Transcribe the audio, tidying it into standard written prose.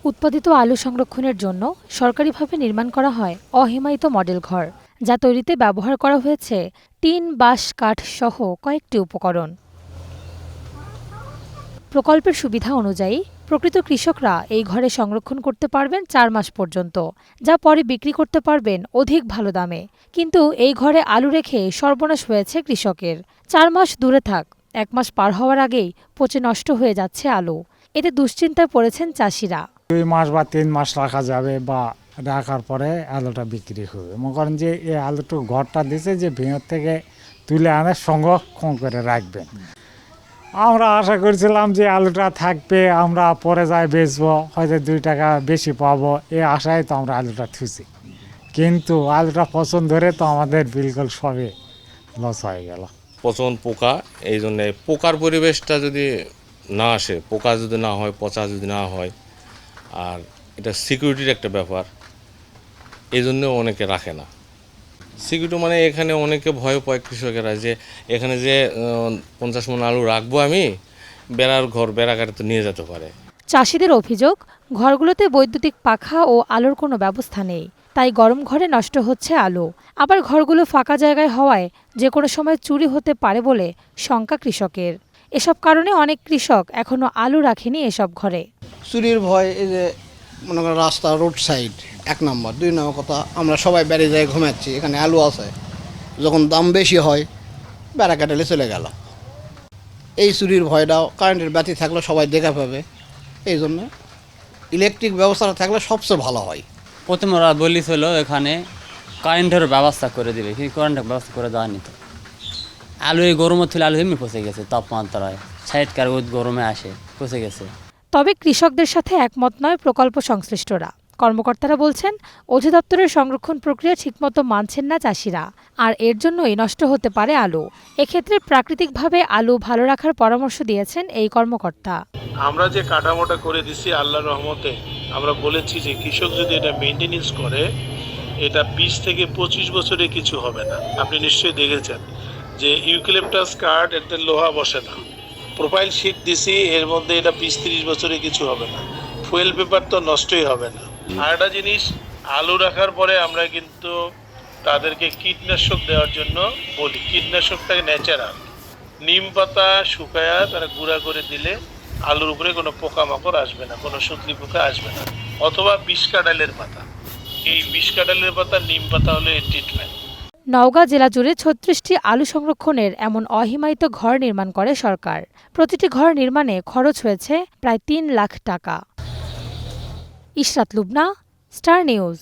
উৎপাদিত আলু সংরক্ষণের জন্য সরকারিভাবে নির্মাণ করা হয় অহিমায়িত মডেল ঘর, যা তৈরিতে ব্যবহার করা হয়েছে টিন, বাঁশ, কাঠ সহ কয়েকটি উপকরণ। প্রকল্পের সুবিধা অনুযায়ী প্রকৃত কৃষকরা এই ঘরে সংরক্ষণ করতে পারবেন ৪ মাস পর্যন্ত, যা পরে বিক্রি করতে পারবেন অধিক ভালো দামে। কিন্তু এই ঘরে আলু রেখে সর্বনাশ হয়েছে কৃষকের। ৪ মাস দূরে থাক, ১ মাস পার হওয়ার আগেই পচে নষ্ট হয়ে যাচ্ছে আলু। এতে দুশ্চিন্তায় পড়েছেন চাষিরা। ২ মাস বা ৩ মাস রাখা যাবে, বা রাখার পরে আলুটা বিক্রি হবে। মনে করেন যে এই আলুটা ঘরটা দিছে যে ভিতর থেকে তুলে আনে সংরক্ষণ করে রাখবেন। আমরা আশা করছিলাম যে আলুটা থাকবে, আমরা পরে যাই বেচবো, হয়তো ২ টাকা বেশি পাবো, এই আশায় তো আমরা আলুটা থুছি। কিন্তু আলুটা পছন্দ ধরে তো আমাদের বিলকুল সবই লস হয়ে গেল। পচন পোকা, এই জন্যে পোকার পরিবেশটা যদি না আসে, পোকা যদি না হয়, পচা যদি না হয়, আর এটা সিকিউরিটির একটা ব্যাপার, এই জন্য অনেকে রাখে না। সিকিউরিটি মানে এখানে অনেকে ভয় পায় কৃষকেরা, যে এখানে যে 50 মণ আলু রাখবো আমি, বেড়ার ঘর, বেড়াকারে তো নিয়ে যেতে পারে। চাষিদের অভিযোগ, ঘরগুলোতে বৈদ্যুতিক পাখা ও আলোর কোনো ব্যবস্থা নেই, তাই গরম ঘরে নষ্ট হচ্ছে আলু। আবার ঘরগুলো ফাঁকা জায়গায় হওয়ায় যে কোনো সময় চুরি হতে পারে বলে শঙ্কা কৃষকের। এসব কারণে অনেক কৃষক এখনো আলু রাখেনি এসব ঘরে। চুরির ভয়, এই যে মনে করেন রাস্তা, রোড সাইড ১ নম্বর। ২ নম্বর কথা, আমরা সবাই বেড়ে যাই ঘুমাচ্ছি, এখানে আলু আছে, যখন দাম বেশি হয় বেড়া কাটালে চলে গেল। এই চুরির ভয়টাও, কারেন্টের বাতি থাকলে সবাই দেখা পাবে, এই জন্য ইলেকট্রিক ব্যবস্থাটা থাকলে সবচেয়ে ভালো হয়। প্রথমে ওরা বলেছিল এখানে কারেন্টের ব্যবস্থা করে দেবে, কিন্তু কারেন্টের ব্যবস্থা করে দেওয়ানি তো। আলু এই গরমে ছিল, আলু এমনি পচে গেছে, তাপমাত্রায় ৬০ গরমে আসে, পচে গেছে। তবে কৃষকদের সাথে একমত নয় প্রকল্প সংশ্লিষ্টরা। কর্মকর্তারা বলছেন, অধিদপ্তরের সংরক্ষণ প্রক্রিয়া ঠিকমতো মানছেন না চাষিরা, আর এর জন্যই নষ্ট হতে পারে আলু। এক্ষেত্রে প্রাকৃতিকভাবে আলু ভালো রাখার পরামর্শ দিয়েছেন এই কর্মকর্তা। আমরা যে কাঠামোটা করে দিচ্ছি আল্লাহর রহমতে, আমরা বলেছি যে কৃষক যদি এটা মেনটেনেন্স করে, এটা ২০ থেকে ২৫ বছরে কিছু হবে না। আপনি নিশ্চয়ই দেখেছেন যে ইউক্যালিপটাস কাঠ, একটা লোহা বসে না। প্রোফাইল শিট দিছি, এর মধ্যে এটা ২০-৩০ বছরে কিছু হবে না। ফুয়েল পেপার তো নষ্টই হবে না। আর একটা জিনিস, আলু রাখার পরে আমরা কিন্তু তাদেরকে কীটনাশক দেওয়ার জন্য বলি। কীটনাশকটাকে ন্যাচারাল, নিম পাতা শুকায়া তারা গুঁড়া করে দিলে আলুর উপরে কোনো পোকামাকড় আসবে না, কোনো সুতলি পোকা আসবে না। অথবা বিষকাঁঠালের পাতা, এই বিষকাঁঠালের পাতা, নিম পাতা হলো এর ট্রিটমেন্ট। নওগাঁ জেলা জুড়ে ৩৬টি আলু সংরক্ষণের এমন অহিমায়িত ঘর নির্মাণ করে সরকার। প্রতিটি ঘর নির্মাণে খরচ হয়েছে প্রায় ৩ লাখ টাকা। Ishrat Lubna, star news.